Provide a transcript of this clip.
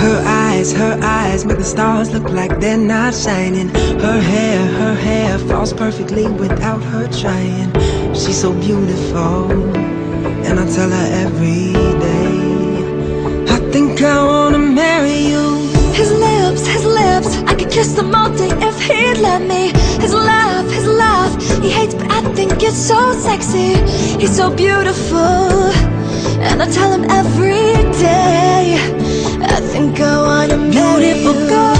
Her eyes make the stars look like they're not shining. Her hair falls perfectly without her trying. She's so beautiful, and I tell her every day, I think I wanna marry you. His lips, I could kiss them all day if he'd let me. His laugh, he hates but I think it's so sexy. He's so beautiful, and I tell him every day, I think I wanna marry you. Beautiful girl,